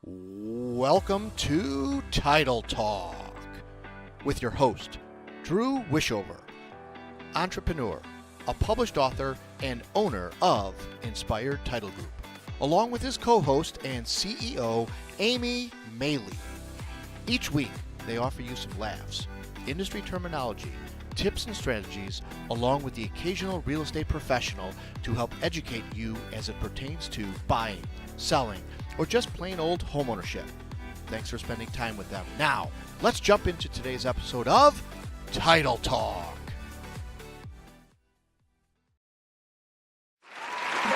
Welcome to Title Talk with your host, Drew Wishover, entrepreneur, a published author, and owner of Inspired Title Group, along with his co-host and CEO, Amy Maley. Each week, they offer you some laughs, industry terminology, tips and strategies, along with the occasional real estate professional to help educate you as it pertains to buying, selling, or just plain old homeownership. Thanks for spending time with them. Now, let's jump into today's episode of Title Talk. Good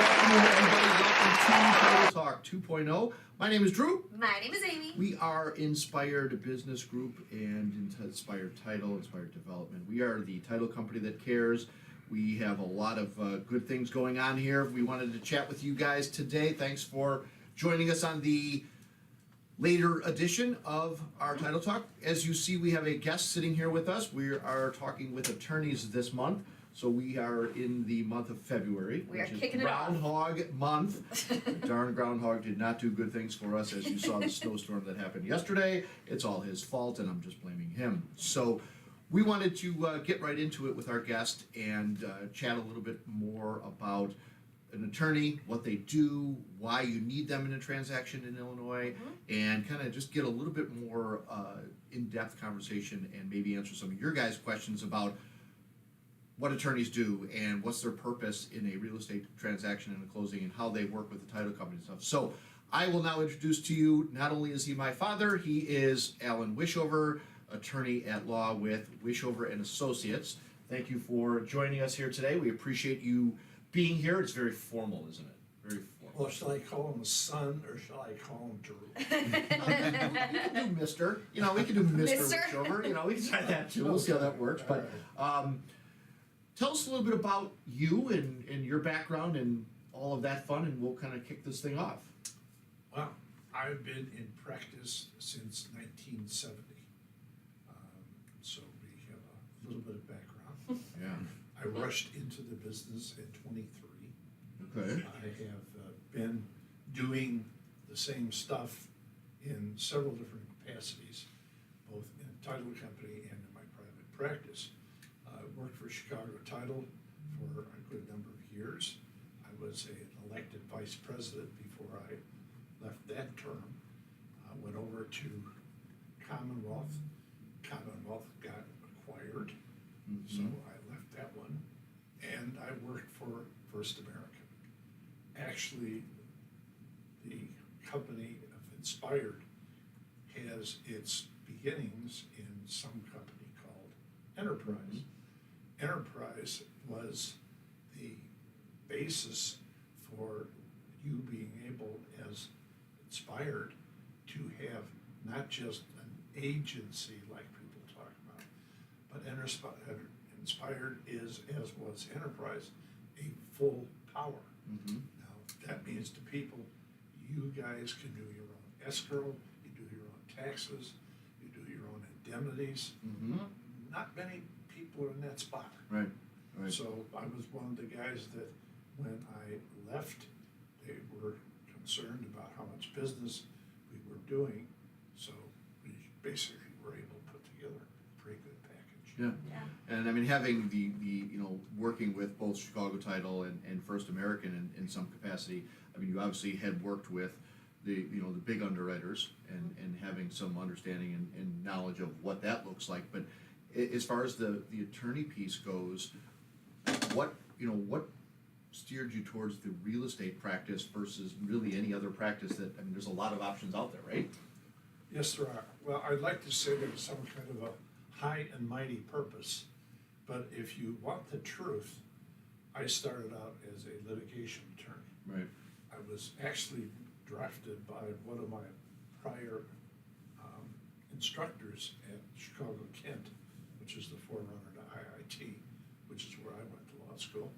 afternoon, everybody. Welcome to Title Talk 2.0. My name is Drew. My name is Amy. We are Inspired Business Group and Inspired Title, Inspired Development. We are the title company that cares. We have a lot of good things going on here. We wanted to chat with you guys today. Thanks for joining us on the later edition of our Title Talk. As you see, we have a guest sitting here with us. We are talking with attorneys this month. So we are in the month of February, We are which is kicking it off. Groundhog Month. The darn groundhog did not do good things for us, as you saw the snowstorm that happened yesterday. It's all his fault, and I'm just blaming him. So we wanted to get right into it with our guest and chat a little bit more about an attorney, what they do, why you need them in a transaction in Illinois, and kind of just get a little bit more in-depth conversation and maybe answer some of your guys' questions about what attorneys do and what's their purpose in a real estate transaction and a closing and how they work with the title company and stuff. So I will now introduce to you, not only is he my father, he is Alan Wishover, attorney at law with Wishover and Associates. Thank you for joining us here today. We appreciate you being here. It's very formal, isn't it? Very formal. Well, shall I call him a son or shall I call him Drew? We can do Mr. We can do Mr. Mister. Wishover. We can try that too. We'll see how that works. But tell us a little bit about you and your background and all of that fun, and we'll kind of kick this thing off. Well, I've been in practice since 1970. So we have a little bit of background. Yeah. I rushed into the business at 23. Okay. I have been doing the same stuff in several different capacities, both in a title company and in my private practice. I worked for Chicago Title for a good number of years. I was an elected vice president before I left that term. I went over to Commonwealth. Commonwealth got acquired, so I left that one. And I worked for First American. Actually, the company of Inspired has its beginnings in some company called Enterprise. Enterprise was the basis for you being able, as Inspired, to have not just an agency like people talk about, but Inspired is, as was Enterprise, a full power. Now, that means to people, you guys can do your own escrow, you do your own taxes, you do your own indemnities. Not many people are in that spot. Right. So I was one of the guys that when I left, they were concerned about how much business we were doing. So we basically were able to put together a pretty good package. Yeah. And I mean, having the working with both Chicago Title and First American in some capacity, I mean, you obviously had worked with the big underwriters and having some understanding and knowledge of what that looks like. But as far as the attorney piece goes, what steered you towards the real estate practice versus really any other practice there's a lot of options out there, right? Yes, there are. Well, I'd like to say there's some kind of a high and mighty purpose, but if you want the truth, I started out as a litigation attorney. Right. I was actually drafted by one of my prior instructors at Chicago Kent, which is the forerunner to IIT, which is where I went to law school,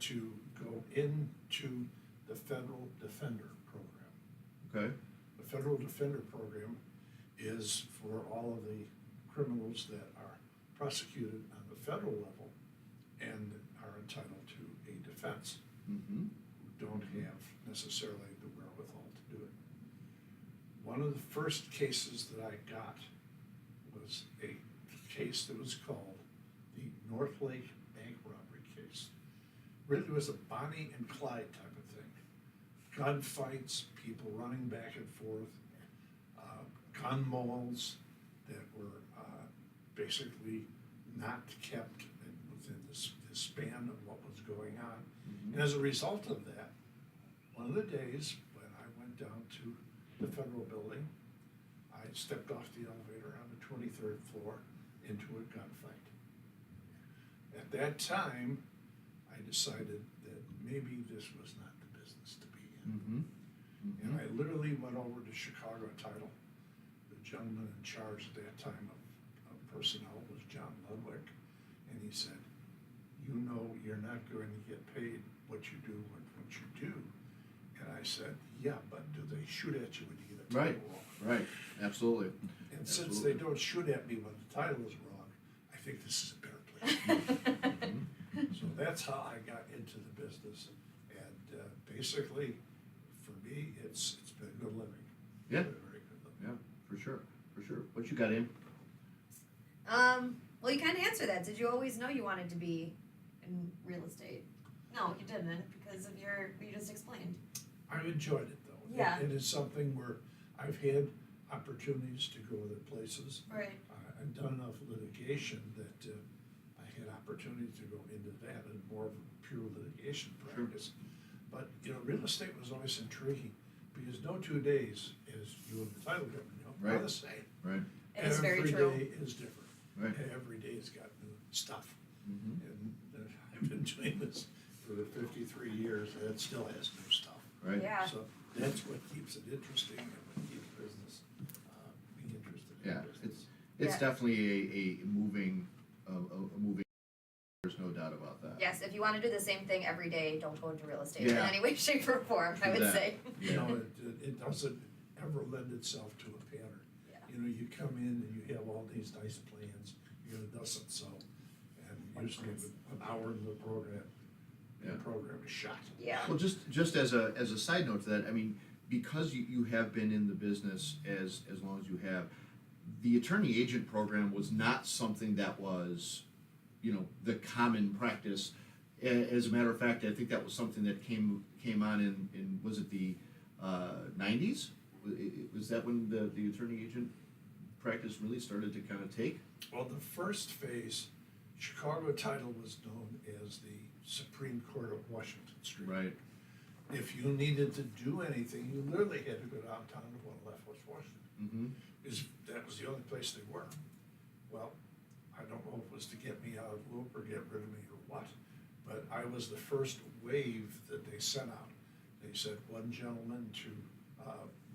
to go into the Federal Defender Program. Okay. The Federal Defender Program is for all of the criminals that are prosecuted on the federal level and are entitled to a defense. don't have necessarily the wherewithal to do it. One of the first cases that I got was a case that was called the North Lake Bank Robbery case. Really was a Bonnie and Clyde type of thing. Gunfights, people running back and forth, gun moles that were basically not kept within the span of what was going on. And as a result of that, one of the days when I went down to the federal building, I stepped off the elevator on the 23rd floor into a gunfight. At that time, I decided that maybe this was not the business to be in. And I literally went over to Chicago Title. The gentleman in charge at that time of personnel was John Ludwig, and he said, "You know you're not going to get paid what you do when what you do." And I said, "Yeah, but do they shoot at you when you get a title wrong?" Right, absolutely. And since they don't shoot at me when the title is wrong, I think this is a better place. So that's how I got into the business, and basically, for me, it's been good living. Yeah. Very, very good living. Yeah, for sure, for sure. What you got in? Well, you kind of answered that. Did you always know you wanted to be in real estate? No, you didn't, because of what you just explained. I've enjoyed it though. Yeah. It is something where I've had opportunities to go other places. Right. I've done enough litigation that I had opportunity to go into that and more of a pure litigation practice. But, real estate was always intriguing because no 2 days, as you and the title company know, are Right. the same. Right. It is very true. Every day is different. Right. Every day's got new stuff. Mhm. And I've been doing this for the 53 years, and it still has new stuff. Right. Yeah. So that's what keeps it interesting and what keeps business being interested in Yeah, business. it's Yeah. definitely a moving, there's no doubt about that. Yes, if you want to do the same thing every day, don't go into real estate in Yeah. any way, shape, or form, I would say. Yeah. It doesn't ever lend itself to a pattern. Yeah. You come in and you have all these nice plans, it doesn't so. And usually an hour into the program, Yeah. the program is shot. Yeah. Well, just as a side note to that, I mean, because you have been in the business as long as you have, the attorney agent program was not something that was, the common practice. As a matter of fact, I think that was something that came on in was it the 90s? Was that when the attorney agent practice really started to kind of take? Well, the first phase, Chicago Title was known as the Supreme Court of Washington Street. Right. If you needed to do anything, you literally had to go downtown to one left West Washington, Mm-hmm. because that was the only place they were. Well, I don't know if it was to get me out of the loop or get rid of me or what, but I was the first wave that they sent out. They said one gentleman to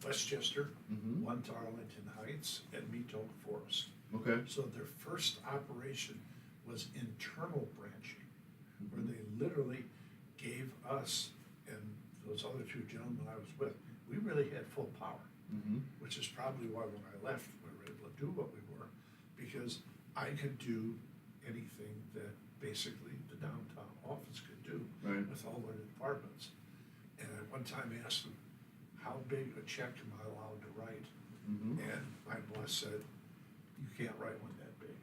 Westchester, Mm-hmm. one to Arlington Heights, and me to Oak Forest. Okay. So their first operation was internal branching, where they literally gave us and those other two gentlemen I was with, we really had full power, Mm-hmm. which is probably why when I left, we were able to do what we were, because I could do anything that basically the downtown office could do Right. with all their departments. And I one time asked them, how big a check am I allowed to write? Mm-hmm. And my boss said, you can't write one that big.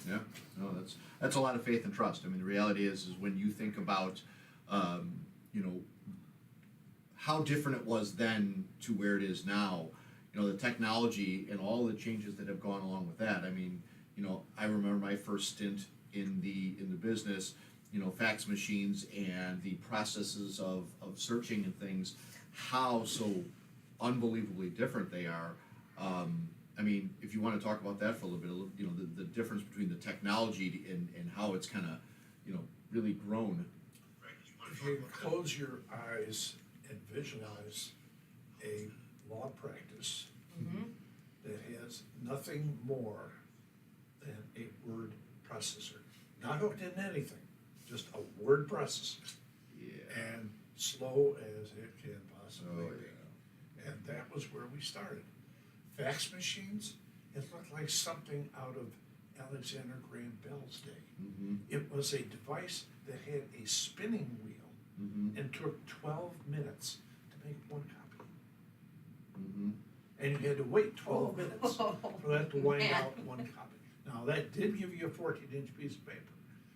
Yeah, no, that's a lot of faith and trust. I mean, the reality is when you think about, how different it was then to where it is now, the technology and all the changes that have gone along with that. I mean, I remember my first stint in the business, fax machines and the processes of searching and things, how so unbelievably different they are. I mean, if you want to talk about that for a little bit, the difference between the technology and how it's kind of, really grown. If you close your eyes and visualize a law practice Mm-hmm. that has nothing more than a word processor, not hooked into anything, just a word processor, Yeah. and slow as it can possibly Oh, be. yeah. And that was where we started. Fax machines, it looked like something out of Alexander Graham Bell's day. Mm-hmm. It was a device that had a spinning wheel Mm-hmm. and took 12 minutes to make one copy. Mm-hmm. And you had to wait 12 minutes for that to wind Man. out one copy. Now, that did give you a 14-inch piece of paper,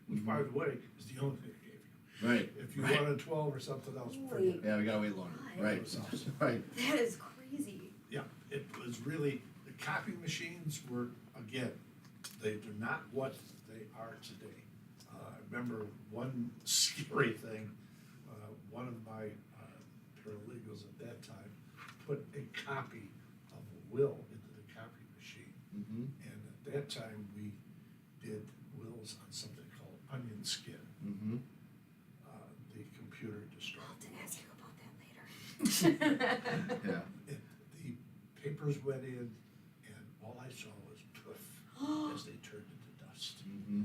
which, by the way, is the only thing it gave you. Right. If you Right. wanted 12 or something else, Holy- forget it. Yeah, we gotta wait longer. God. Right. It was awesome. Right. That is crazy. Yeah, it was really, the copy machines were, again, they're not what they are today. I remember one scary thing, one of my paralegals at that time put a copy of a will into the copy machine. Mm-hmm. And at that time, we did wills on something called onion skin. Mm-hmm. The computer destroyed I'll have the to will. ask you about that later. Yeah. The papers went in, and all I saw was poof as they turned into dust. Mm-hmm.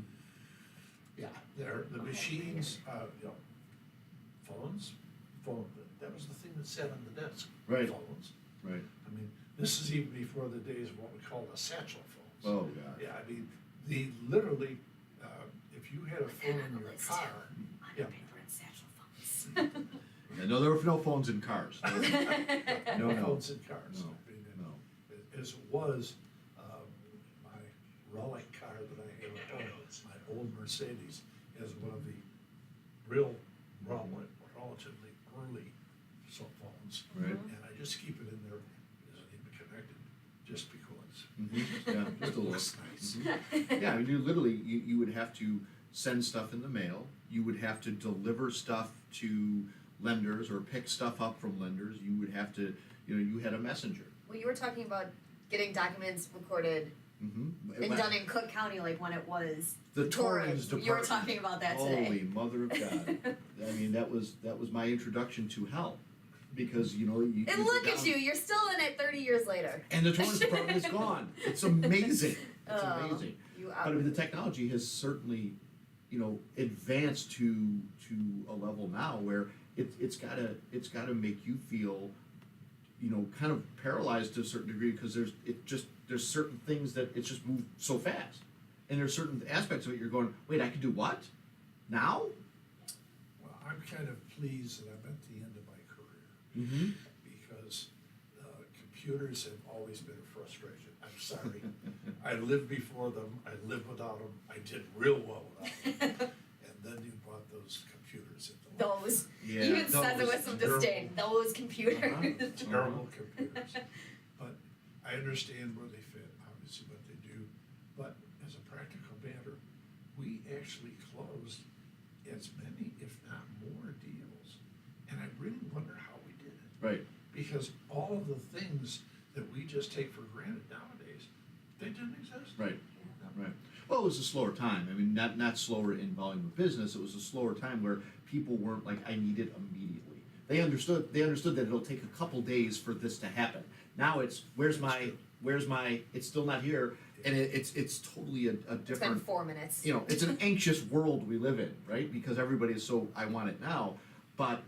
Yeah, the Oh, machines, phones, that was the thing that sat on the desk. Right. Phones. Right. I mean, this is even before the days of what we call the satchel phones. Oh, God. Yeah, I mean, literally, if you had a phone in your car, On yeah. paper and satchel phones. Yeah, no, there were no phones in cars. No, no no. phones in cars. No, I mean, no. as it was, my relic car that I had at home, my old Mercedes, is one of the real relatively early cell phones. Right. And I just keep it in there, it isn't even connected, just because. Mm-hmm. Yeah, just a It look. looks nice. Mhm. Yeah, I mean, you would have to send stuff in the mail. You would have to deliver stuff to lenders or pick stuff up from lenders. You would have to, you had a messenger. Well, you were talking about getting documents recorded Mm-hmm. and done in Cook County, like when it was The Torrens You were Department. talking about that today. Holy mother of God! I mean, that was my introduction to hell, because you And go look at down- you, you're still in it 30 years later. And the Torrens Department is gone. It's amazing. It's Oh, amazing. You But I mean, the technology has certainly, advanced to a level now where it's gotta make you feel, kind of paralyzed to a certain degree, because there's certain things that it's just moved so fast, and there's certain aspects of it you're going, wait, I can do what now? Well, I'm kind of pleased that I'm at the end of my career, Mm-hmm. because computers have always been a frustration. I'm sorry. I lived before them, I lived without them, I did real well without them. And then you brought those computers into life. Those. Yeah, You even says it those with some terrible- disdain. Those computers. Uh-huh. Terrible computers. But I understand where they fit, obviously what they do. But as a practical matter, we actually closed as many, if not more, deals. And I really wonder how we did it. Right. Because all of the things that we just take for granted nowadays, they didn't exist. Right. Right. Well, it was a slower time. I mean, not slower in volume of business. It was a slower time where people weren't like, I need it immediately. They understood that it'll take a couple days for this to happen. Now it's where's my it's still not here, and it's totally a It's been different. 4 minutes. It's an anxious world we live in, right? Because everybody is so, I want it now. But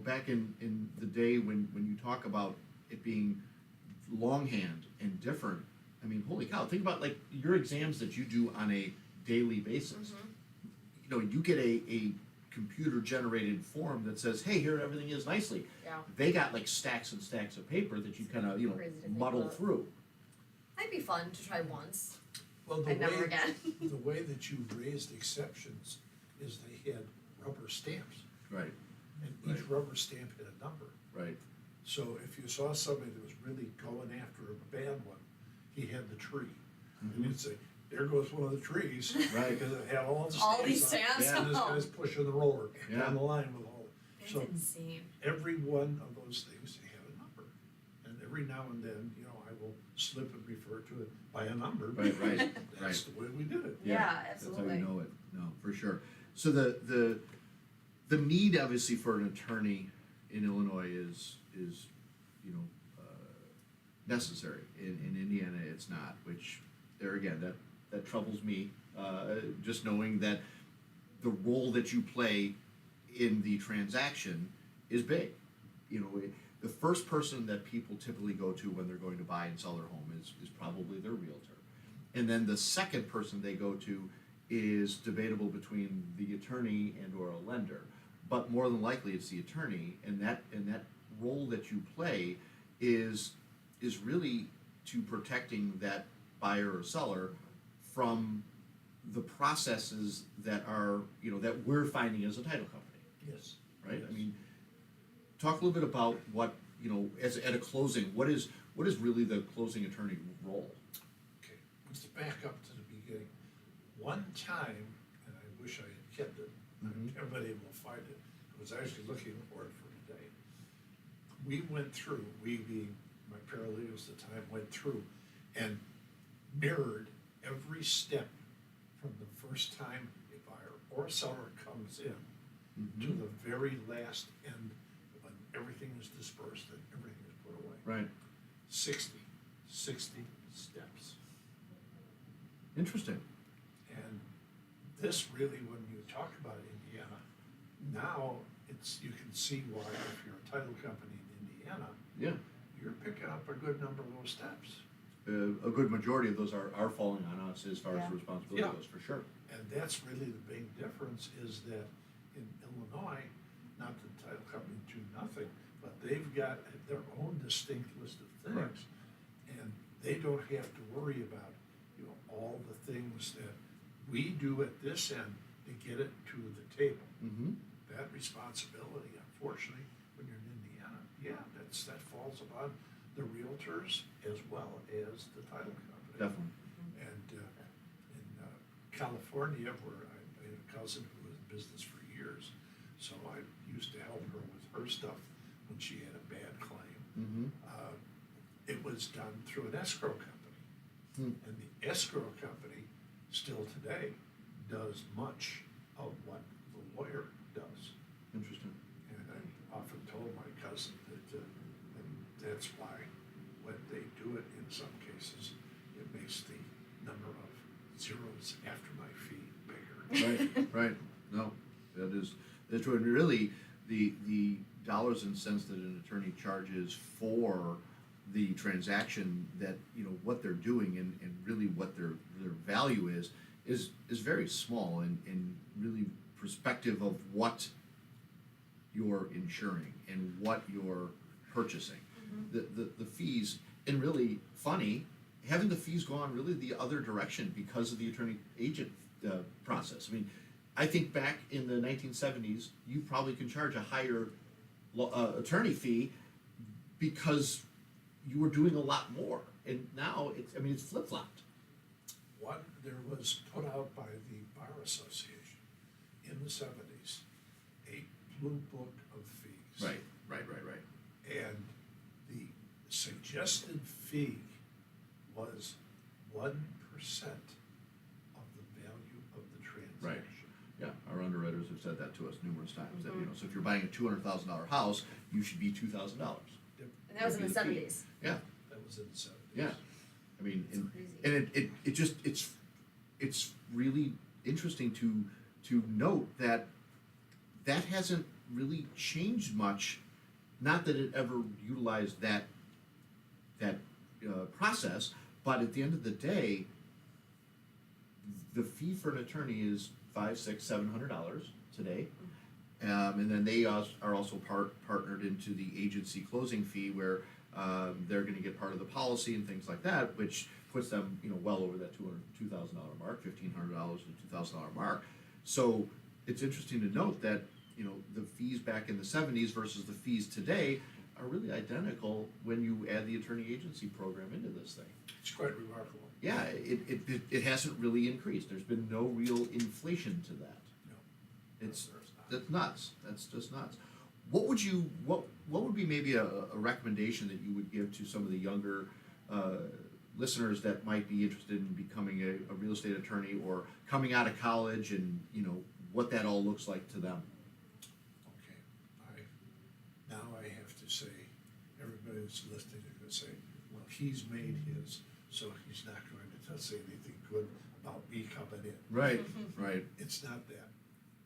back in the day when you talk about it being longhand and different, I mean, holy cow, think about like your exams that you do on a daily basis. You get a computer generated form that says, hey, here everything is nicely. Yeah. They got like stacks and stacks of paper that you kind of, Crazy to think muddle about. through. Might be fun to try once. Well, And never again. the way that you raised exceptions is they had rubber stamps, Right, and each Right. rubber stamp had a number. right, So if you saw somebody that was really going after a bad one, he had the tree. And you'd say, there goes one of the trees. Right. Because it had all the stamps All these on it. stamps? And this Oh. guy's pushing the roller Yeah. down the line with all. That's So insane. every one of those things had a number. And every now and then, I will slip and refer to it by a number. right, right, That's right. the way we did it. Yeah, That's absolutely. how you know it. No, for sure. So the need obviously for an attorney in Illinois is necessary. In Indiana, it's not. Which there again, that troubles me. Just knowing that the role that you play in the transaction is big. The first person that people typically go to when they're going to buy and sell their home is probably their realtor. And then the second person they go to is debatable between the attorney and or a lender. but more than likely it's the attorney, and that role that you play is really to protecting that buyer or seller from the processes that are, that we're finding as a title company, Yes. right? Yes. I mean, talk a little bit about what, as at a closing, what is really the closing attorney role? Okay, let's back up to the beginning. One time, and I wish I had kept it, Mhm. I've never been able to find it, I was actually looking for it for today. We went through, we being my paralegals at the time, went through and mirrored every step from the first time a buyer or a seller comes in to Mhm. the very last end when everything is dispersed and everything is put away. Right, 60 steps. interesting. And this really, when you talk about Indiana, now you can see why if you're a title company in Indiana, Yeah, you're picking up a good number of those steps. a good majority of those are falling on us as far as Yeah. the responsibility Yeah. goes, for sure. And that's really the big difference is that in Illinois, not that the title company do nothing, but they've got their own distinct list of Correct. things. And they don't have to worry about, all the things that we do at this end to get it to the table. Mm-hmm. That responsibility, unfortunately, when you're in Indiana, that falls upon the realtors as well as the title company. Definitely. And in California, where I had a cousin who was in business for years, so I used to help her with her stuff when she had a bad claim. Mm-hmm. It was done through an escrow company. Hmm. And the escrow company still today does much of what the lawyer does. Interesting. And I often told my cousin that and that's why when they do it in some cases, it makes the number of zeros after my fee bigger. Right. No, that's true. And really, the dollars and cents that an attorney charges for the transaction, that what they're doing and really what their value is very small and really perspective of what you're insuring and what you're purchasing. The fees, and really funny, having the fees go on really the other direction because of the attorney agent process. I mean, I think back in the 1970s, you probably can charge a higher attorney fee because you were doing a lot more, and now it's flip-flopped. One, there was put out by the Bar Association in the 70s, a blue book of fees. Right. And the suggested fee was 1% of the value of the transaction. Right. Yeah, our underwriters have said that to us numerous times, that, so if you're buying a $200,000 house, you should be $2,000. And that was in the That'd be the fee. 70s. Yeah, That was in the 70s. yeah. I mean, It's and crazy. it's really interesting to note that hasn't really changed much. Not that it ever utilized that process, but at the end of the day, the fee for an attorney is $500, $600, $700 today. And then they are also partnered into the agency closing fee, where they're going to get part of the policy and things like that, which puts them well over that $2,000 mark, $1,500 to $2,000 mark. So it's interesting to note that the fees back in the 70s versus the fees today are really identical when you add the attorney agency program into this thing. It's quite remarkable. Yeah, it hasn't really increased. There's been no real inflation to that. No. It's There's not. that's nuts. That's just nuts. What would be maybe a recommendation that you would give to some of the younger listeners that might be interested in becoming a real estate attorney, or coming out of college, and what that all looks like to them? Okay, now I have to say, everybody that's listening is gonna say, well, he's made his, so he's not going to say anything good about me coming in. Right. It's not that.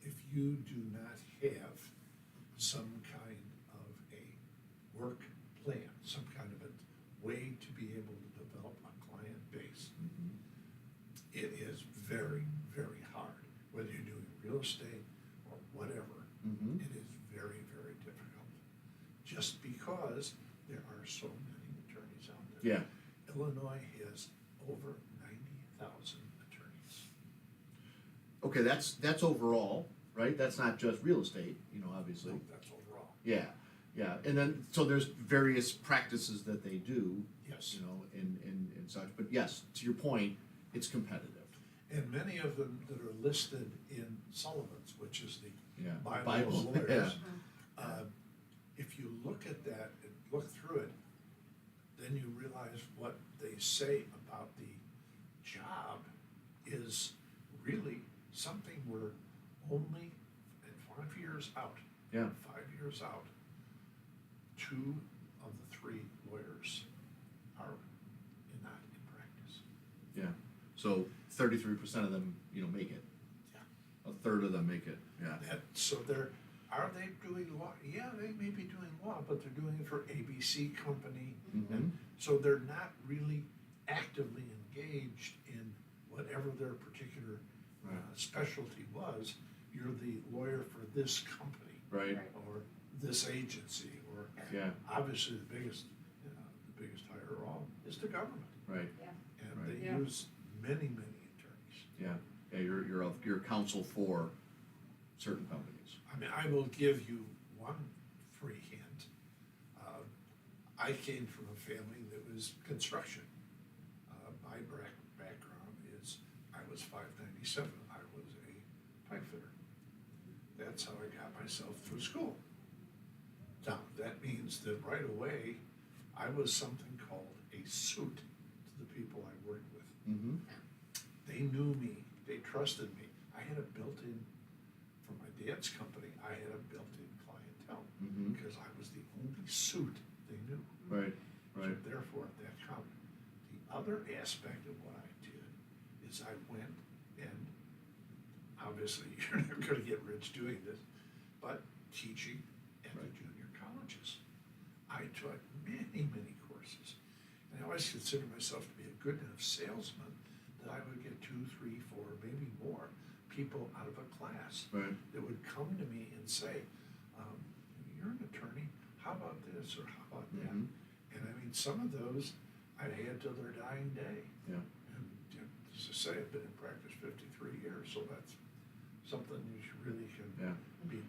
If you do not have some kind of a work plan, some kind of a way to be able to develop a client base, it is very, very hard, whether you're doing real estate or whatever. Mm-hmm. It just because there are so many attorneys out there. Yeah, Illinois has over 90,000 attorneys. okay, that's overall, right? That's not just real estate, obviously. That's overall. Yeah, yeah, and then, so there's various practices that they do, Yes. and such, but yes, to your point, it's competitive. And many of them that are listed in Sullivan's, which is the Yeah, Bible of Bible, lawyers. yeah. If you look at that and look through it, then you realize what they say about the job is really something where only in 5 years out, Yeah. 5 years out, 2 of the 3 lawyers are not in practice. Yeah, so 33% of them, make it. Yeah. A third of them make it, yeah. So are they doing law? Yeah, they may be doing law, but they're doing it for ABC Company. Mhm. And so they're not really actively engaged in whatever their particular Right. specialty was. You're the lawyer for this company Right, Right. or this agency, or yeah, obviously the biggest hire of all is the government. right, And Right. they Yeah. use many attorneys. yeah. Yeah, you're counsel for certain companies. I mean, I will give you one free hint. I came from a family that was construction. My background is, I was 597, I was a pipe fitter. That's how I got myself through school. Now, that means that right away, I was something called a suit to the people I worked with. Mm-hmm, They knew me, they trusted me. I had a built-in, for my dad's company, I had a built-in clientele mm-hmm, because I was the only suit they knew. right, So right, therefore, that counted. The other aspect of what I did is I went and, obviously, you're not gonna get rich doing this, but teaching at the Right. junior colleges. I took many courses. And I always considered myself to be a good enough salesman that I would get 2, 3, 4, maybe more people out of a class right, that would come to me and say, you're an attorney, how about this or how about that? mhm, And I mean, some of those I'd had till their dying day. yeah, And as I say, I've been in practice 53 years, so that's something you should really can yeah. be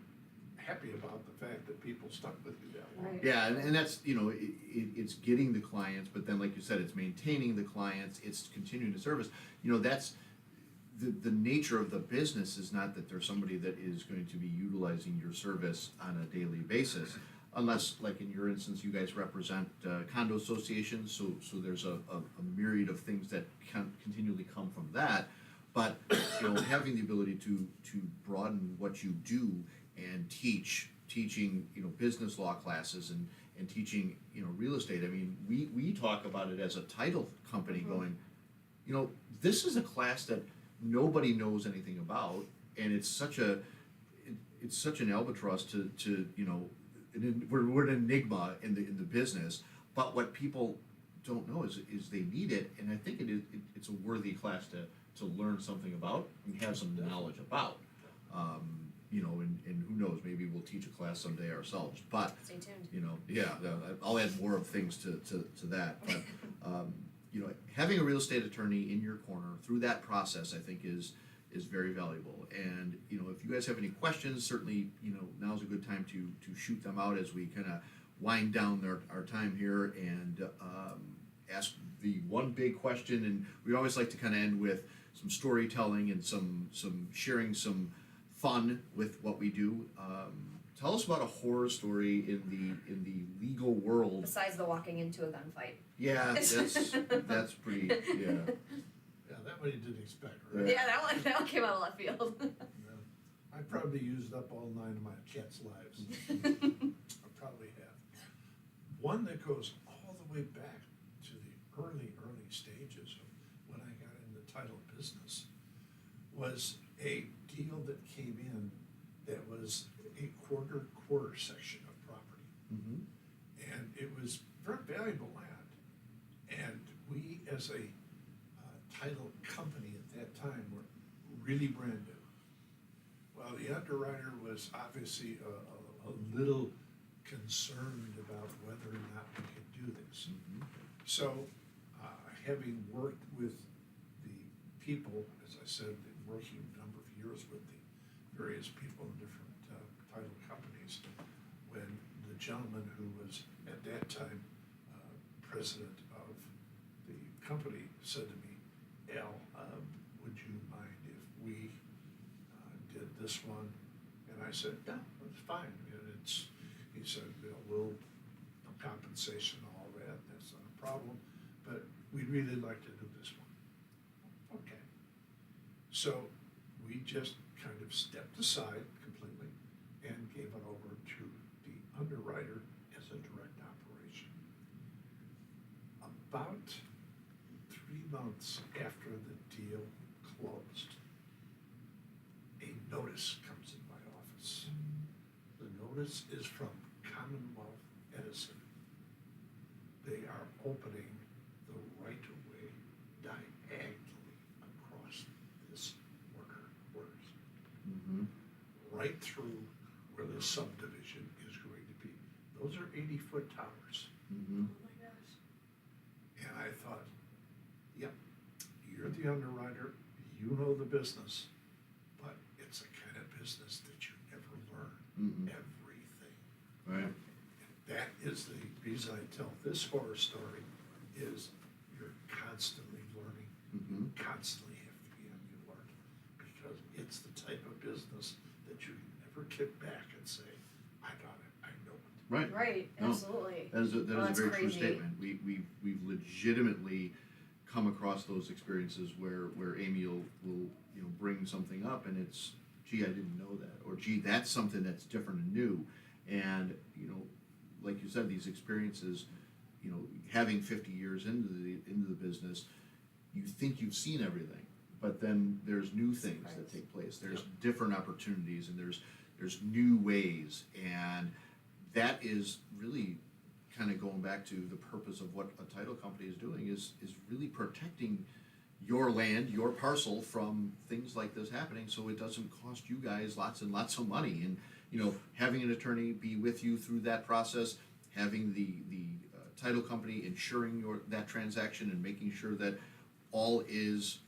happy about, the fact that people stuck with you that long. Right. Yeah, and that's, it's getting the clients, but then, like you said, it's maintaining the clients, it's continuing to service. That's, the nature of the business is not that there's somebody that is going to be utilizing your service on a daily basis. Unless, like in your instance, you guys represent condo associations, so there's a myriad of things that can continually come from that. But, having the ability to broaden what you do and teaching, business law classes and teaching, real estate. I mean, we talk about it as a title company going, this is a class that nobody knows anything about, and it's such an albatross to we're an enigma in the business. But what people don't know is they need it, and I think it's a worthy class to learn something about and have some knowledge about. And who knows, maybe we'll teach a class someday ourselves. But Stay tuned. I'll add more of things to that. But having a real estate attorney in your corner through that process, I think is very valuable. And if you guys have any questions, certainly now's a good time to shoot them out as we kind of wind down our time here and ask the one big question. And we always like to kind of end with some storytelling and some sharing some fun with what we do. Tell us about a horror story in the legal world. Besides the walking into a gunfight. Yeah, that's pretty. Yeah. Yeah, that one you didn't expect, right? Yeah. Yeah, that one came out of left field. Yeah. I probably used up all 9 of my cats' lives. I probably have. One that goes all the way back to the early stages of when I got in the title business was a deal that came in that was a quarter section of property. Mm-hmm. And it was very valuable land. And we, as a title company at that time, were really brand new. Well, the underwriter was obviously a little concerned about whether or not we could do this. Mhm. So, having worked with the people, as I said, been working a number of years with the various people in different title companies, when the gentleman who was at that time president of the company said to me, Al, would you mind if we did this one? And I said, no, it's fine. He said, we'll compensation and all that, that's not a problem, but we'd really like to do this one. Okay. So we just kind of stepped aside completely and gave it over to the underwriter as a direct operation. About 3 months after the deal closed, a notice comes in my office. The notice is from Commonwealth Edison. They are opening the right-of-way diagonally across this works, Mhm. right through where the subdivision is going to be. Those are 80-foot towers. Mhm. Oh my gosh. And I thought, yep, you're the underwriter, you know the business, but it's a kind of business that you never learn Mhm. everything. Right. That is the reason I tell this horror story, is you're constantly learning, Mhm. constantly have to be on the alert, because it's the type of business that you never kick back and say, I got it, I know it. Right. Right, No. absolutely. That is Oh, a that's very true crazy. statement. We've legitimately come across those experiences where Amy will bring something up and it's, gee, I didn't know that, or gee, that's something that's different and new. And like you said, these experiences, having 50 years into the business, you think you've seen everything, but then there's new things that Surprise. take place. There's different opportunities, and there's new ways, and that is really kind of going back to the purpose of what a title company is doing, is really protecting your land, your parcel, from things like this happening, so it doesn't cost you guys lots and lots of money. And having an attorney be with you through that process, having the title company ensuring that transaction and making sure that all is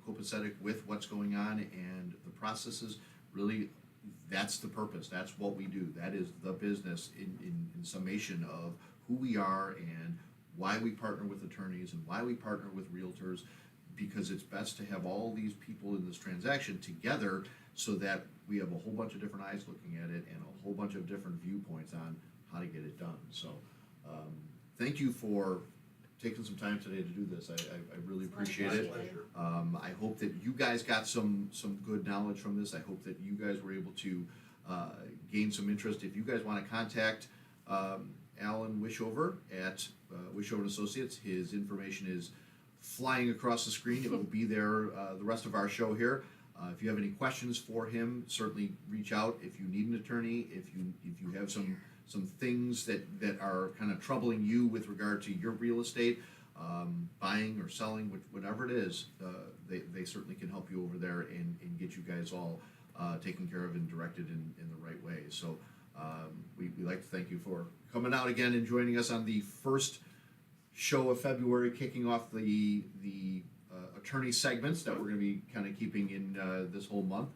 copacetic with what's going on and the processes, really, that's the purpose. That's what we do. That is the business in summation of who we are and why we partner with attorneys and why we partner with realtors, because it's best to have all these people in this transaction together so that we have a whole bunch of different eyes looking at it and a whole bunch of different viewpoints on how to get it done. So thank you for taking some time today to do this. I really It's much appreciate it. My pleasure. I hope that you guys got some good knowledge from this. I hope that you guys were able to gain some interest. If you guys want to contact Alan Wishover at Wishover & Associates, his information is flying across the screen. It will be there the rest of our show here. If you have any questions for him, certainly reach out. If you need an attorney, if you have some things that are kind of troubling you with regard to your real estate, buying or selling, whatever it is, they certainly can help you over there and get you guys all taken care of and directed in the right way. So we like to thank you for coming out again and joining us on the first show of February, kicking off the attorney segments that we're going to be kind of keeping in this whole month.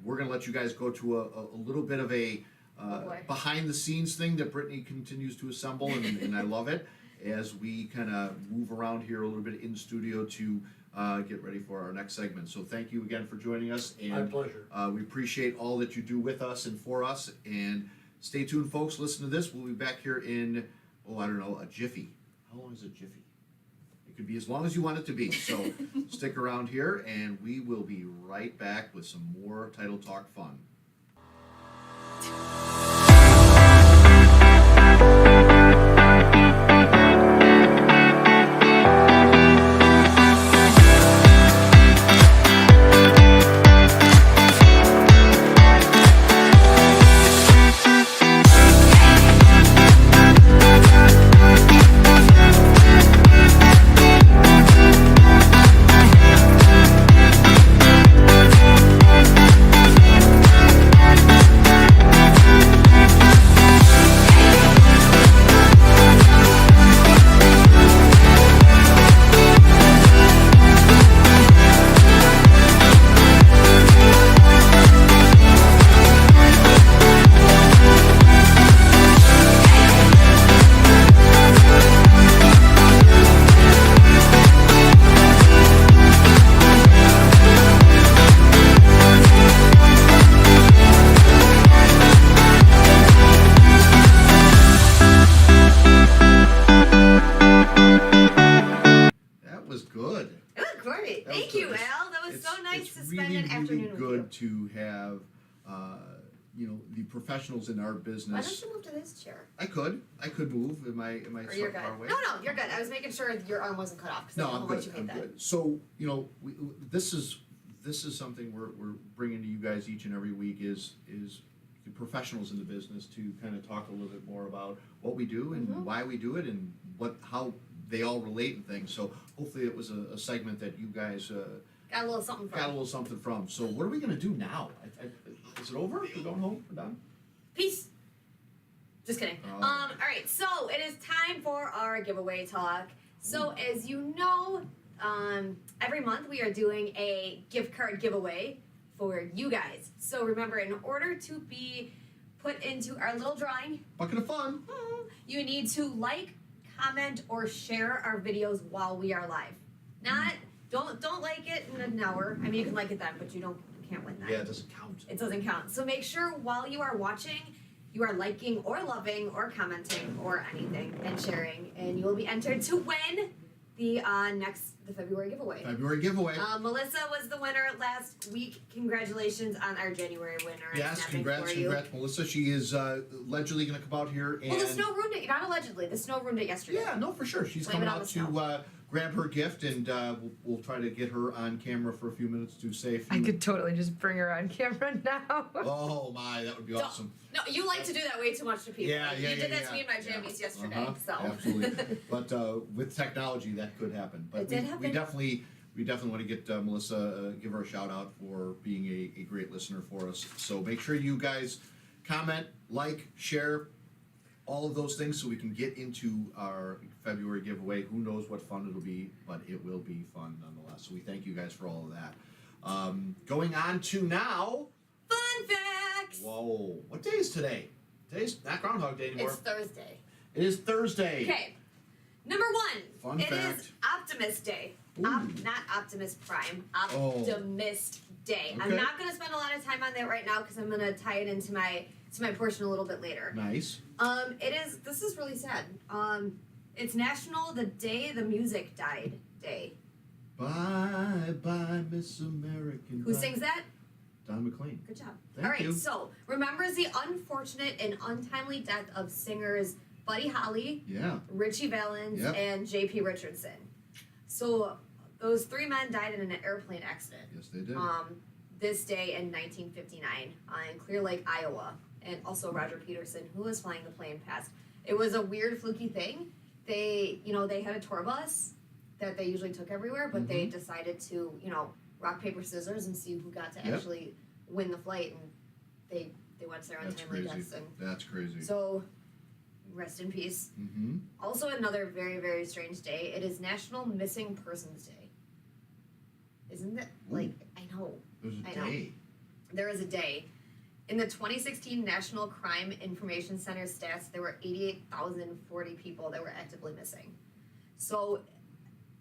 We're going to let you guys go to a little bit of a behind the scenes thing that Brittany continues to assemble, and I love it, as we kind of move around here a little bit in studio to get ready for our next segment. So thank you again for joining us, My and pleasure. we appreciate all that you do with us and for us. And stay tuned, folks. Listen to this. We'll be back here in, a jiffy. How long is a jiffy? It could be as long as you want it to be. So stick around here, and we will be right back with some more Title Talk fun. great. That was Thank you, good. Al. That was It's- so nice it's to spend really, an afternoon really with good you. to have, the professionals in our Why don't business. you move to this chair? I could move. Am I Or you're so good. far away? No, you're good. I was making sure your arm wasn't cut off because No, I know I'm how much good. you hate I'm that. good. So this is something we're bringing to you guys each and every week is the professionals in the business to kind of talk a little bit more about what we do and Mhm. why we do it and how they all relate and things. So hopefully it was a segment that you guys Got a little something got a from. little something from. So what are we gonna do now? Is it over? We're going home? We're done? Peace. Just kidding. Oh. All right, so it is time for our giveaway talk. So as you know, every month we are doing a gift card giveaway for you guys. So remember, in order to be put into our little drawing, Bucket of fun. you need to like, comment, or share our videos while we are live. Not don't like it in an hour. I mean, you can like it then, but you can't win that. Yeah, it doesn't count. It doesn't count. So make sure while you are watching, you are liking or loving or commenting or anything and sharing, and you will be entered to win the February giveaway. February giveaway. Melissa was the winner last week. Congratulations on our January winner. I'm Yes, snapping for you. congrats, Melissa. She is allegedly going to come out here and. Well, the snow ruined it. Not allegedly. The snow ruined it yesterday. Yeah, no, for sure. She's Blame coming it on out the to grab her gift, and we'll try to get her on camera for a few minutes to say a few. I could totally just bring her on camera now. Oh my, that would be Don't- awesome. No, you like to do that way too much to people. Yeah, Like, yeah, you did yeah, that to me in my yeah. jammies yesterday. Uh-huh, So absolutely. But with technology, that could happen. But It did we happen. definitely want to get Melissa, give her a shout out for being a great listener for us. So make sure you guys comment, like, share, all of those things so we can get into our February giveaway. Who knows what fun it'll be, but it will be fun nonetheless. So we thank you guys for all of that. Going on to now. fun facts. Whoa, what day is today? Today's not Groundhog Day anymore. It's Thursday. It is Thursday. Okay. Number one. Fun It fact. is Optimist Day. Ooh. Not Optimus Prime. Oh. Optimist Day. I'm Okay. not going to spend a lot of time on that right now because I'm going to tie it into my portion a little bit later. Nice. This is really sad. It's National the Day the Music Died Day. Bye bye, Miss American. Who Pie. sings that? Don McLean. Good job. Thank All right, you. so remembers the unfortunate and untimely death of singers Buddy Holly, Yeah. Richie Valens, Yep. and J.P. Richardson. So those three men died in an airplane accident. Yes, they did. This day in 1959 in Clear Lake, Iowa, and also Roger Peterson, who was flying the plane, passed. It was a weird, fluky thing. They had a tour bus that they usually took everywhere, but they Mm-hmm. decided to, rock, paper, scissors and see who got to Yep. actually win the flight, and they went to their That's untimely crazy. deaths. And That's crazy. so, rest in peace. Mm-hmm. Also, another very, very strange day. It is National Missing Persons Day. Isn't that like I know? There's a I know. day. There is a day. In the 2016 National Crime Information Center stats, there were 88,040 people that were actively missing. So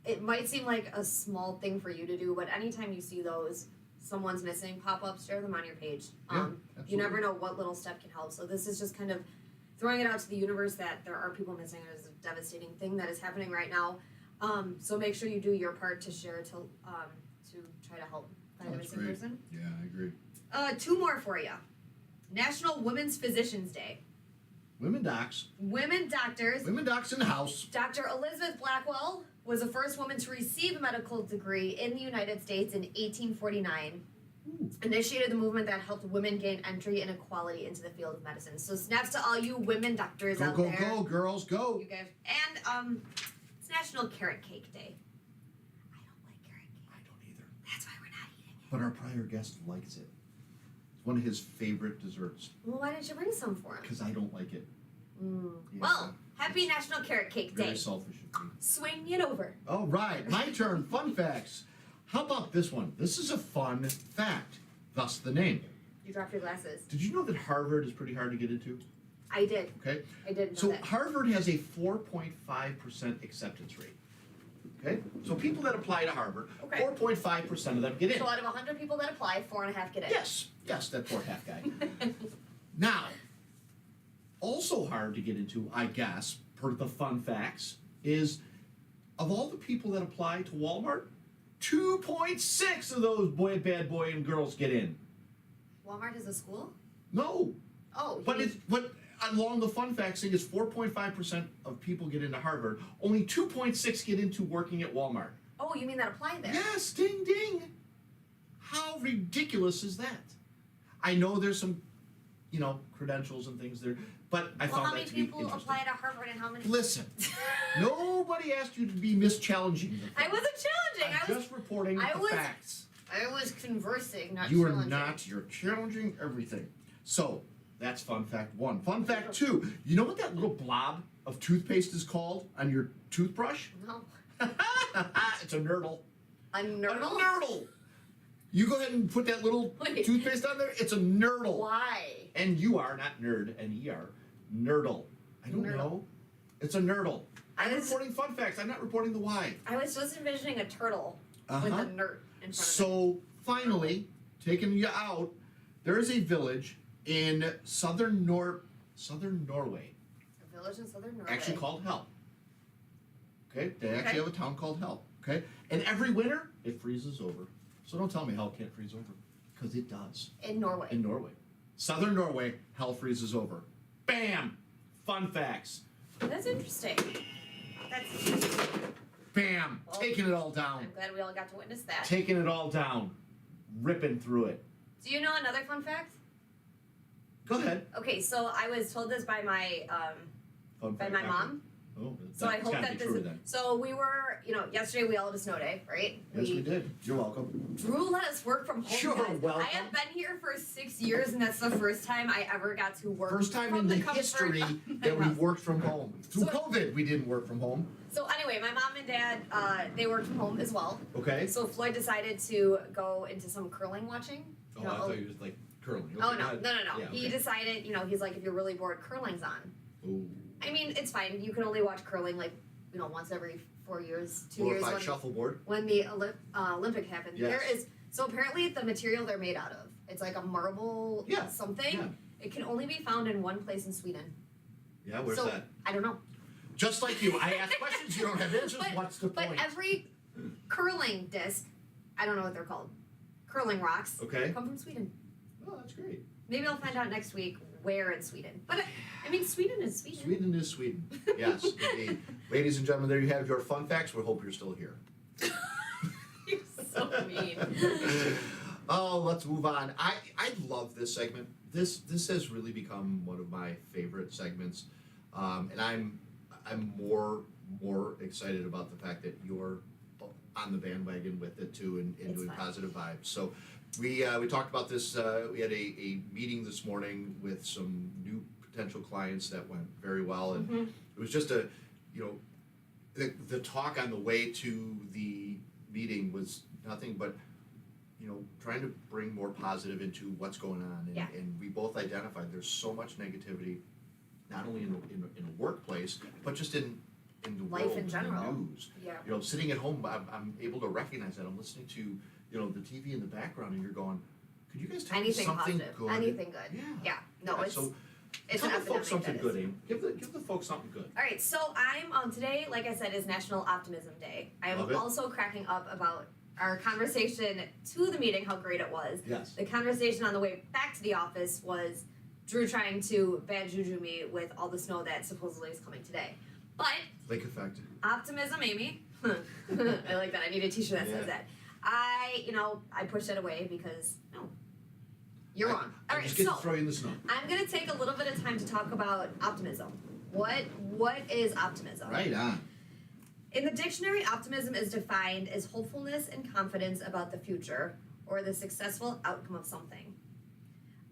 it might seem like a small thing for you to do, but anytime you see those, someone's missing, pop up, share them on your page. Yeah, You never absolutely. know what little step can help. So this is just kind of throwing it out to the universe that there are people missing. It is a devastating thing that is happening right now. So make sure you do your part to share to try to help find a That's missing great. person. Yeah, I agree. Two more for you. National Women's Physicians Day. Women docs. Women doctors. Women docs in the house. Dr. Elizabeth Blackwell was the first woman to receive a medical degree in the United States in 1849. Ooh. Initiated the movement that helped women gain entry and equality into the field of medicine. So snaps to all you women doctors Go, out go, there. go, girls, go. You guys. And it's National Carrot Cake Day. I don't like carrot cake. I don't either. That's why we're not eating it. But our prior guest likes it. It's one of his favorite desserts Well, why didn't you bring some for him? because I don't like it. Mm. Yeah. Well, happy National Carrot Cake Very Day. selfish of me. Swing it over. All right, my turn. Fun facts. How about this one? This is a fun fact. Thus the name. You dropped your glasses. Did you know that Harvard is pretty hard to get into? I did. Okay. I didn't know So that. Harvard has a 4.5% acceptance rate. Okay? So people that apply to Harvard, Okay. 4.5% of them get in. So out of 100 people that apply, 4.5 get in. Yes, that poor half guy. Now, also hard to get into, I guess, per the fun facts, is of all the people that apply to Walmart, 2.6 of those bad boy and girls get in. Walmart is a school? No, Oh, but along the fun facts thing is 4.5% of people get into Harvard. Only 2.6 get into working at Walmart. oh, you mean that applied there? Yes, ding ding. How ridiculous is that? I know there's some, credentials and things there, but I Well, found how that many to be people interesting. apply to Harvard and how many? Listen, nobody asked you to be mischallenging the I facts. wasn't challenging. I'm just reporting I the was- facts. I was conversing, not You are challenging. not. You're challenging everything. So that's fun fact 1. Fun fact 2. You know what that little blob of toothpaste is called on your toothbrush? No. It's a nurdle. A nurdle? A nurdle. You go ahead and put that little Wait. toothpaste on there. It's a nurdle. Why? And you are not nerd. N-E-R. Nurdle. I don't Nurdle. know. It's a nurdle. I'm I was- reporting fun facts. I'm not reporting the why. I was just envisioning a turtle with Uh-huh. a nerd in front of it. So finally, taking you out, there is a village in southern Norway, A village in southern Norway. actually called Hell. Okay, they actually Okay. have a town called Hell. Okay, and every winter it freezes over. So don't tell me Hell can't freeze over, because it does In Norway. in Norway. Southern Norway, Hell freezes over. Bam! Fun facts. That's interesting. That's interesting. Bam! Well, Taking it all down. I'm glad we all got to witness that. Taking it all down. Ripping through it. Do you know another fun fact? Go ahead. Okay, so I was told this by my Fun by fact my after. mom. Oh, So I that's hope gotta that be this true is then. so we were, yesterday we all had a snow day, right? Yes, we did. You're welcome. Drew let us work from home. You're guys. welcome. I have been here for 6 years, and that's the first time I ever got to work. First time from in the comfort history of my that we've house. worked from home. Through So- COVID, we didn't work from home. So anyway, my mom and dad, they worked from home as well. Okay. So Floyd decided to go into some curling watching. Oh, I thought you was like curling. Oh Okay, no, go no, ahead. no, no. Yeah, He okay. decided, he's like, if you're really bored, curling's on. Ooh. I mean, it's fine. You can only watch curling like, once every 4 years, 2 Or years. if I when- shuffleboard. when the Olympic happened. Yes. There is so apparently the material they're made out of. It's like a marble Yeah, something. yeah. It can only be found in one place in Sweden. Yeah, where's so that? I don't know. Just like you, I ask questions, you don't have answers. But- What's the But point? every curling disc, I don't know what they're called, curling rocks, Okay. come from Sweden. Oh, that's great. Maybe I'll find out next week where in Sweden. But I mean, Sweden is Sweden. Sweden is Sweden. Yes, indeed. Ladies and gentlemen, there you have your fun facts. We hope you're still here. You're so mean. Oh, let's move on. I love this segment. This has really become one of my favorite segments, and I'm more excited about the fact that you're on the bandwagon with it too, and It's doing fun. positive vibes. So we talked about this. We had a meeting this morning with some new potential clients that went very well, and Mhm. it was just the talk on the way to the meeting was nothing but trying to bring more positive into what's going on, and, Yeah. and we both identified there's so much negativity, not only in the workplace, but just in the Life world, in general. the news. Yeah. Sitting at home, I'm able to recognize that. I'm listening to the TV in the background, and you're going, could you guys tell Anything me something positive. good? Anything good. Yeah. No, Yeah, it's so it's tell an the folks epidemic something that good, is. Amy. Give the folks something good. All right, so I'm today, like I said, is National Optimism Day. I Love am it. also cracking up about our conversation to the meeting, how great it was. Yes. The conversation on the way back to the office was Drew trying to bad juju me with all the snow that supposedly is coming today. But Lake effect. optimism, Amy. I like that. I need a T-shirt that says Yeah. that. I pushed it away because no, you're wrong. All I right, just get so to throw you in the snow. I'm gonna take a little bit of time to talk about optimism. What is optimism? Right on. In the dictionary, optimism is defined as hopefulness and confidence about the future or the successful outcome of something.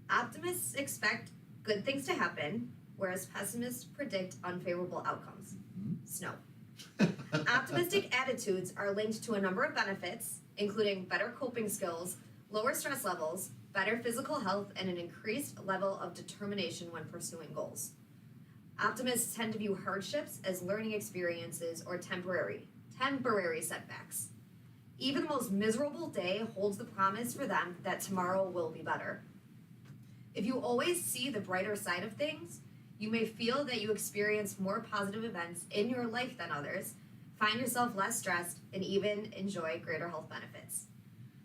Optimists expect good things to happen, whereas pessimists predict unfavorable outcomes. Snow. Optimistic attitudes are linked to a number of benefits, including better coping skills, lower stress levels, better physical health, and an increased level of determination when pursuing goals. Optimists tend to view hardships as learning experiences or temporary setbacks. Even the most miserable day holds the promise for them that tomorrow will be better. If you always see the brighter side of things, you may feel that you experience more positive events in your life than others, find yourself less stressed, and even enjoy greater health benefits.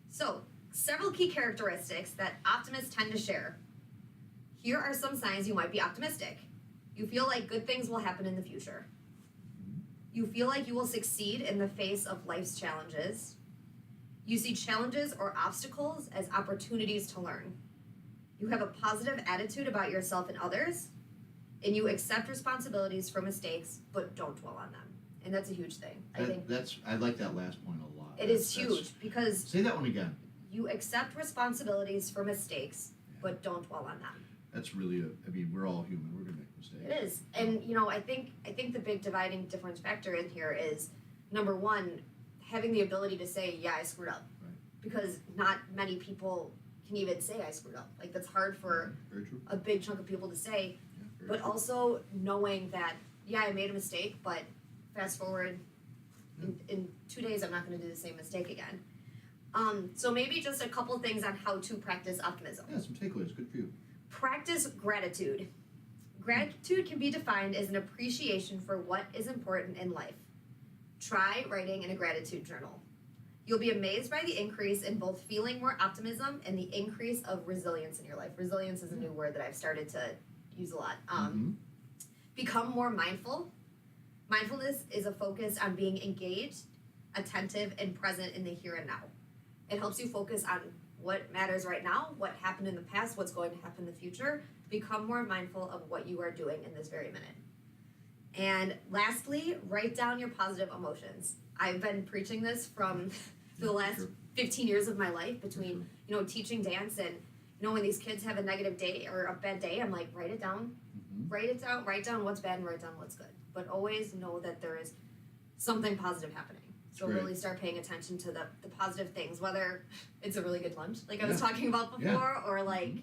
So, several key characteristics that optimists tend to share. Here are some signs you might be optimistic. You feel like good things will happen in the future. You feel like you will succeed in the face of life's challenges. You see challenges or obstacles as opportunities to learn. You have a positive attitude about yourself and others, and you accept responsibilities for mistakes but don't dwell on them. And that's a huge thing. I think I like that last point a lot. it is That's- huge because Say that one again. you accept responsibilities for mistakes but don't dwell on them. That's really I mean, we're all human. We're gonna make mistakes. It is. And you know, I think the big dividing difference factor in here is number one, having the ability to say, yeah, I screwed up. Right. Because not many people can even say I screwed up. Like that's hard for Very true. a big chunk of people to say. Yeah, very But true. also knowing that, yeah, I made a mistake, but fast forward in 2 days I'm not gonna do the same mistake again. So maybe just a couple things on how to practice optimism. Yeah, some takeaways. Good for you. Practice gratitude. Gratitude can be defined as an appreciation for what is important in life. Try writing in a gratitude journal. You'll be amazed by the increase in both feeling more optimism and the increase of resilience in your life. Resilience is a new word that I've started to use a lot. Mhm. Become more mindful. Mindfulness is a focus on being engaged, attentive, and present in the here and now. It helps you focus on what matters right now, what happened in the past, what's going to happen in the future. Become more mindful of what you are doing in this very minute. And lastly, write down your positive emotions. I've been preaching this for the last Sure. 15 years of my life between, Sure. Teaching dance and, when these kids have a negative day or a bad day, I'm like, write it down. Mhm. Write down what's bad and write down what's good. But always know that there is something positive happening. So Great. really start paying attention to the positive things, whether it's a really good lunch, like I was Yeah. talking about before, Yeah. or like,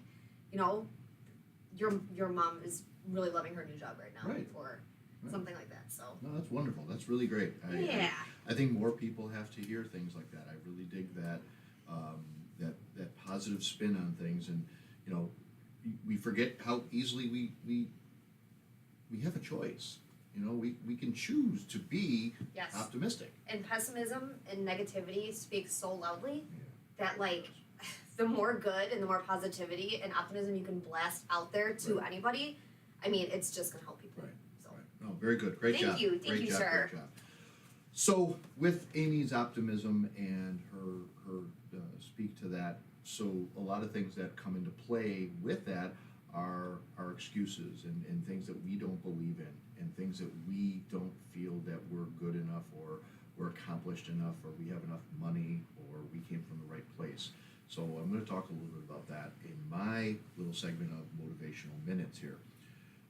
your mom is really loving her new job right now, Right. or Right. something like that. So No, that's wonderful. That's really great. yeah. I think more people have to hear things like that. I really dig that that positive spin on things, and we forget how easily we have a choice. We can choose to be Yes. optimistic. And pessimism and negativity speak so loudly Yeah. that like the more good and the more positivity and optimism you can blast out there to Right. anybody, I mean, it's just gonna help people. Right. So Right. No, very good. Great Thank job. you. Thank Great you, job. sir. Great job. So, with Amy's optimism and her speak to that, so a lot of things that come into play with that are excuses and things that we don't believe in, and things that we don't feel that we're good enough, or we're accomplished enough, or we have enough money, or we came from the right place. So I'm going to talk a little bit about that in my little segment of motivational minutes here.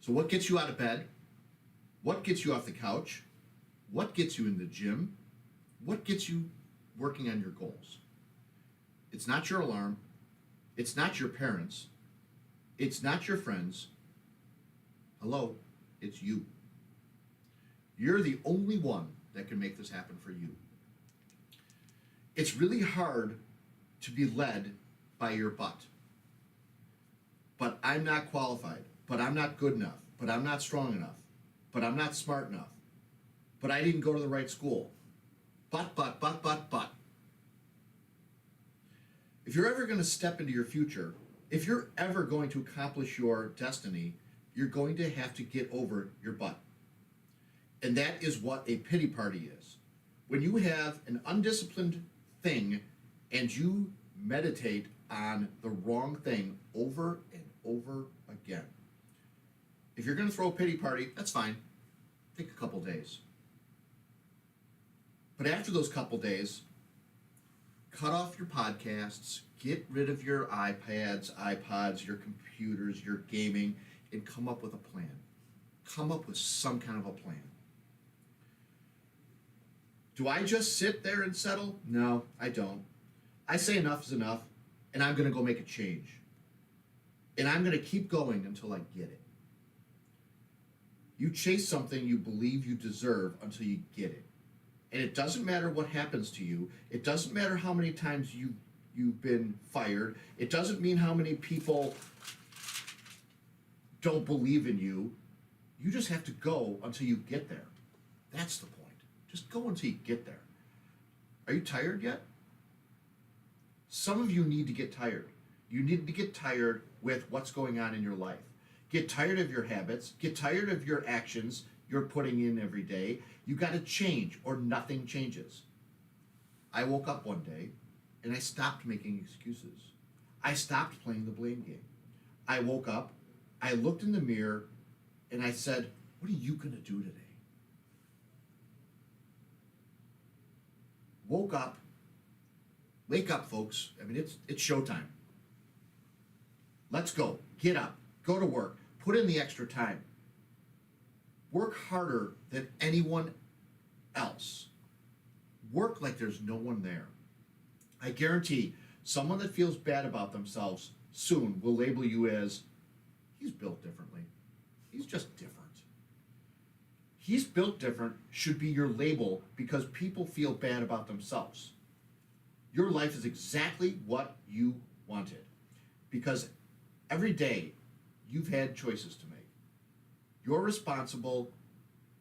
So what gets you out of bed? What gets you off the couch? What gets you in the gym? What gets you working on your goals? It's not your alarm. It's not your parents. It's not your friends. Hello, it's you. You're the only one that can make this happen for you. It's really hard to be led by your butt. But I'm not qualified. But I'm not good enough. But I'm not strong enough. But I'm not smart enough. But I didn't go to the right school. But. If you're ever going to step into your future, if you're ever going to accomplish your destiny, you're going to have to get over your butt. And that is what a pity party is. When you have an undisciplined thing and you meditate on the wrong thing over and over again. If you're going to throw a pity party, that's fine. Take a couple days. But after those couple days, cut off your podcasts, get rid of your iPads, iPods, your computers, your gaming, and come up with a plan. Come up with some kind of a plan. Do I just sit there and settle? No, I don't. I say enough is enough, and I'm going to go make a change. And I'm going to keep going until I get it. You chase something you believe you deserve until you get it. And it doesn't matter what happens to you. It doesn't matter how many times you've been fired. It doesn't mean how many people don't believe in you. You just have to go until you get there. That's the point. Just go until you get there. Are you tired yet? Some of you need to get tired. You need to get tired with what's going on in your life. Get tired of your habits. Get tired of your actions you're putting in every day. You got to change or nothing changes. I woke up one day and I stopped making excuses. I stopped playing the blame game. I woke up, I looked in the mirror, and I said, what are you going to do today? Woke up. Wake up, folks. I mean, it's showtime. Let's go. Get up. Go to work. Put in the extra time. Work harder than anyone else. Work like there's no one there. I guarantee someone that feels bad about themselves soon will label you as, he's built differently. He's just different. He's built different should be your label because people feel bad about themselves. Your life is exactly what you wanted because every day you've had choices to make. You're responsible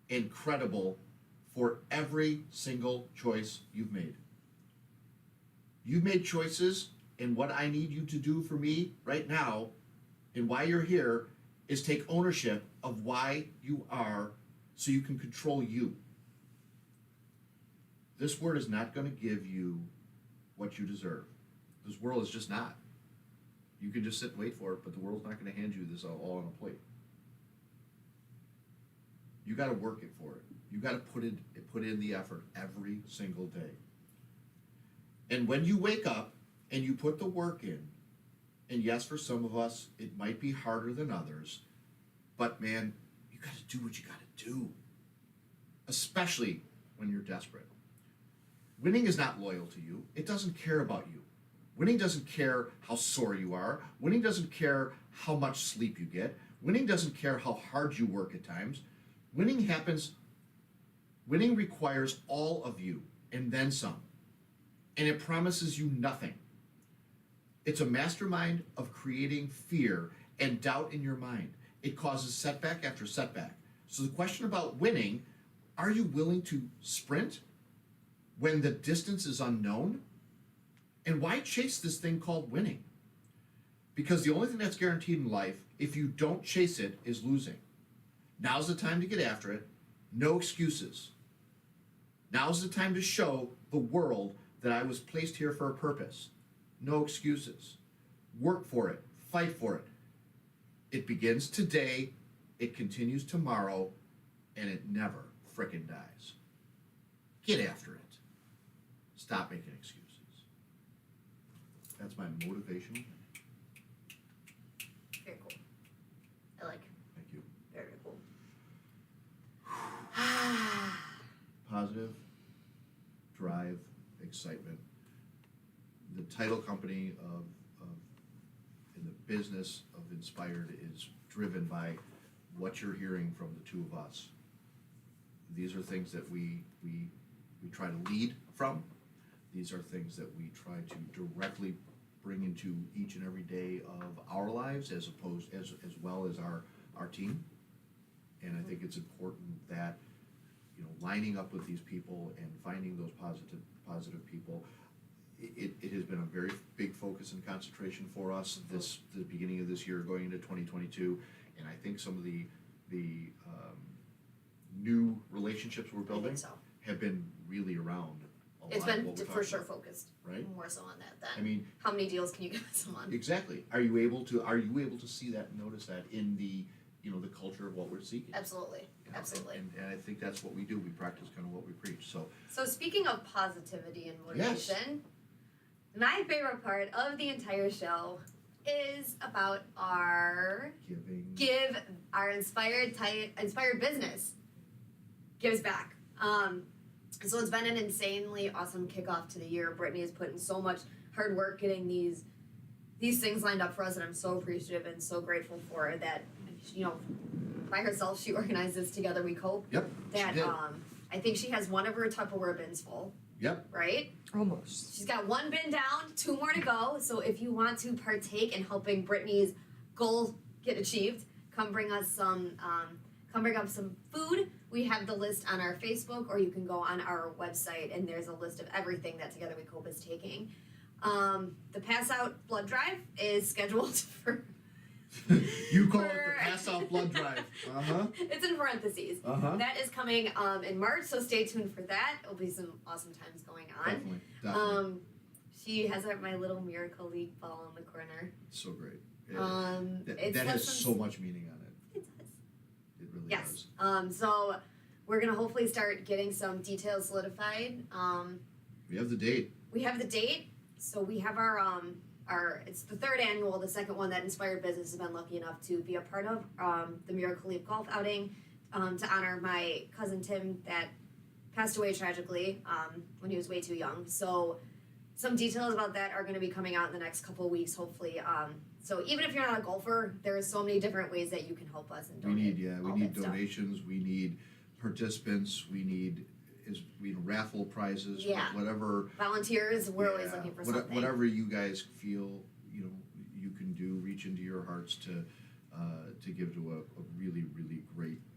and credible for every single choice you've made. You've made choices, and what I need you to do for me right now and why you're here is take ownership of why you are so you can control you. This word is not going to give you what you deserve. This world is just not. You can just sit and wait for it, but the world's not going to hand you this all on a plate. You got to work it for it. You got to put in the effort every single day. And when you wake up and you put the work in, and yes, for some of us, it might be harder than others, but man, you got to do what you got to do, especially when you're desperate. Winning is not loyal to you. It doesn't care about you. Winning doesn't care how sore you are. Winning doesn't care how much sleep you get. Winning doesn't care how hard you work at times. Winning requires all of you and then some. And it promises you nothing. It's a mastermind of creating fear and doubt in your mind. It causes setback after setback. So the question about winning, are you willing to sprint when the distance is unknown? And why chase this thing called winning? Because the only thing that's guaranteed in life, if you don't chase it, is losing. Now's the time to get after it. No excuses. Now's the time to show the world that I was placed here for a purpose. No excuses. Work for it. Fight for it. It begins today, it continues tomorrow, and it never frickin' dies. Get after it. Stop making excuses. That's my motivational. Very cool. I like. Thank you. Very cool. Positive, drive, excitement. The title company of in the business of Inspired is driven by what you're hearing from the two of us. These are things that we try to lead from. These are things that we try to directly bring into each and every day of our lives as well as our team. And I think it's important that, you know, lining up with these people and finding those positive people, it has been a very big focus and concentration for us the beginning of this year going into 2022. And I think some of the new relationships we're I building think so. have been really around a It's lot of been what we're for talking sure about, focused. right? More so on that than I mean, how many deals can you give someone? exactly. Are you able to see that and notice that in the, you know, the culture of what we're seeking? Absolutely. You know, Absolutely. And I think that's what we do. We practice kind of what we preach. So So speaking of positivity and Yes. motivation, my favorite part of the entire show is about our inspired business gives back. So it's been an insanely awesome kickoff to the year. Brittany has put in so much hard work getting these things lined up for us, and I'm so appreciative and so grateful for her that, you know, by herself she organized this Together We Cope. Yep. That she did. I think she has one of her Tupperware bins full. Yep. Right? Almost. She's got one bin down, 2 more to go. So if you want to partake in helping Brittany's goal get achieved, come bring us some food. We have the list on our Facebook, or you can go on our website, and there's a list of everything that Together We Cope is taking. The Pass Out Blood Drive is scheduled for. You call it For- the pass out blood drive. Uh-huh. It's in parentheses. Uh-huh. That is coming in March, so stay tuned for that. It'll be some awesome times going on. Definitely. She has my little Miracle League ball in the corner. It's so great. It's That has lessons- so much meaning on it. It does. It really Yes. does. So we're gonna hopefully start getting some details solidified. We have the date. We have the date. So we have our it's the third annual, the second one that Inspired Business has been lucky enough to be a part of, the Miracle Leap Golf outing, to honor my cousin Tim that passed away tragically when he was way too young. So some details about that are going to be coming out in the next couple of weeks, hopefully. So even if you're not a golfer, there are so many different ways that you can help us and We donate. need all we need that stuff. donations. We need participants. We need raffle prizes. Yeah. Whatever. Volunteers, we're always Yeah, looking for what- something. Whatever you guys feel, you can do, reach into your hearts to give to a really, really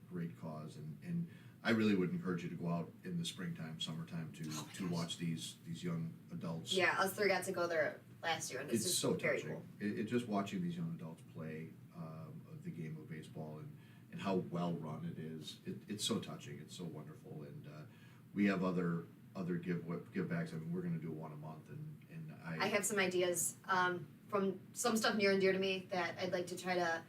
great cause. And I really would encourage you to go out in the springtime, summertime to watch these young adults. Yeah, us three got to go there last year, and it's It's just so very touching. cool. It just watching these young adults play of the game of baseball and how well run it is. It's so touching. It's so wonderful. And we have other give backs. I mean, we're going to do one a month, and I have some ideas from some stuff near and dear to me that I'd like to try to,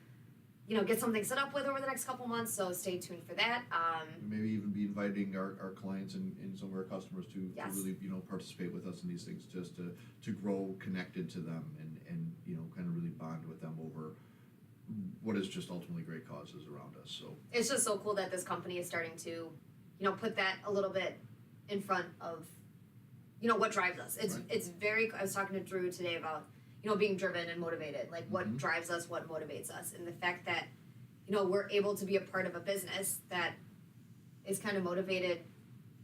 get something set up with over the next couple months. So stay tuned for that. maybe even be inviting our clients and some of our customers to Yes. really participate with us in these things, just to grow connected to them and kind of really bond with them over what is just ultimately great causes around us. So It's just so cool that this company is starting to, put that a little bit in front of, what drives us. It's Right. it's very. I was talking to Drew today about, being driven and motivated, like what Mhm. drives us, what motivates us, and the fact that, we're able to be a part of a business that is kind of motivated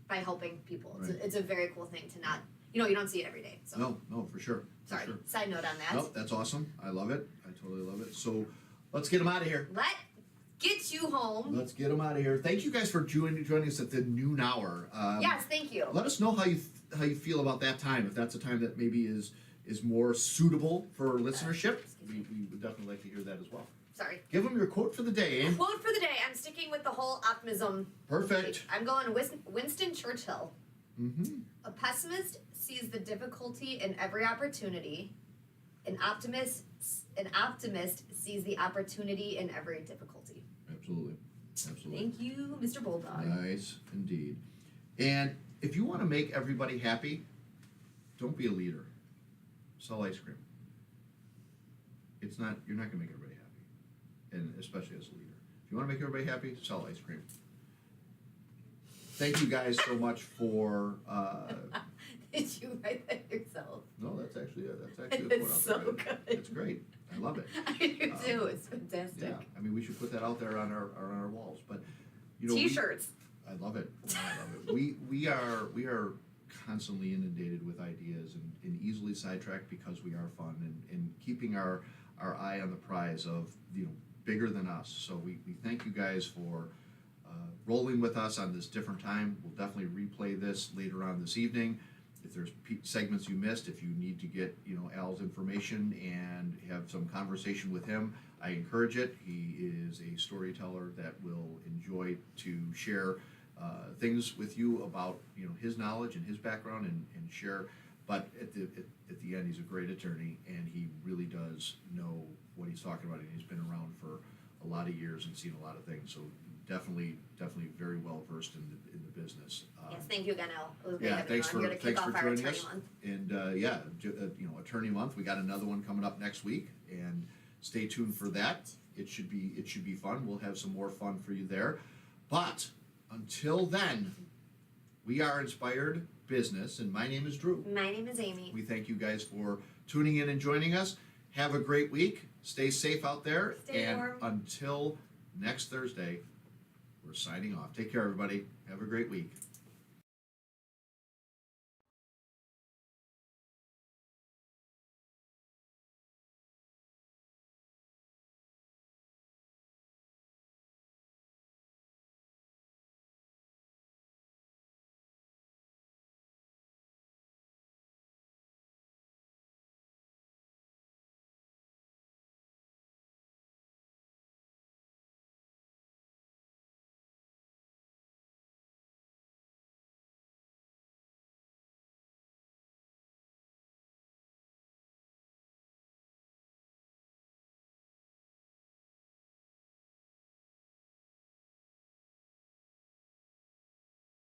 by helping people. Right. It's a very cool thing to not, you don't see it every day. So no, for sure. For sorry. sure. Side note on that. Nope, that's awesome. I love it. I totally love it. So let's get them out of here. Let get you home. Let's get them out of here. Thank you guys for joining us at the noon hour. Yes, thank you. Let us know how you feel about that time. If that's a time that maybe is more suitable for listenership, we would definitely like to hear that as well. Sorry. Give them your quote for the day. Eh? Quote for the day. I'm sticking with the whole optimism. Perfect. I'm going Winston Churchill. Mm-hmm. A pessimist sees the difficulty in every opportunity. An optimist sees the opportunity in every difficulty. Absolutely. Thank you, Mr. Bulldog. Nice indeed. And if you want to make everybody happy, don't be a leader. Sell ice cream. You're not going to make everybody happy, and especially as a leader. If you want to make everybody happy, sell ice cream. Thank you guys so much for. Did you write that yourself? No, that's actually a quote. It's so good. It's great. I love it. I do too. It's fantastic. Yeah, I mean, we should put that out there on our walls. But we- T-shirts. I love it. I love it. We are constantly inundated with ideas and easily sidetracked because we are fun and keeping our eye on the prize of bigger than us. So we thank you guys for rolling with us on this different time. We'll definitely replay this later on this evening. If there's segments you missed, if you need to get Al's information and have some conversation with him, I encourage it. He is a storyteller that will enjoy to share things with you about his knowledge and his background and share. But at the end, he's a great attorney and he really does know what he's talking about. And he's been around for a lot of years and seen a lot of things. So definitely very well versed in the business. Yes, thank you again, Al. It was great Yeah, having you thanks on here to kick for off our joining attorney us. month. And Attorney Month. We got another one coming up next week, and stay tuned for that. It should be fun. We'll have some more fun for you there. But until then, we are Inspired Business, and my name is Drew. My name is Amy. We thank you guys for tuning in and joining us. Have a great week. Stay safe out there. Stay and warm. until next Thursday, we're signing off. Take care, everybody. Have a great week.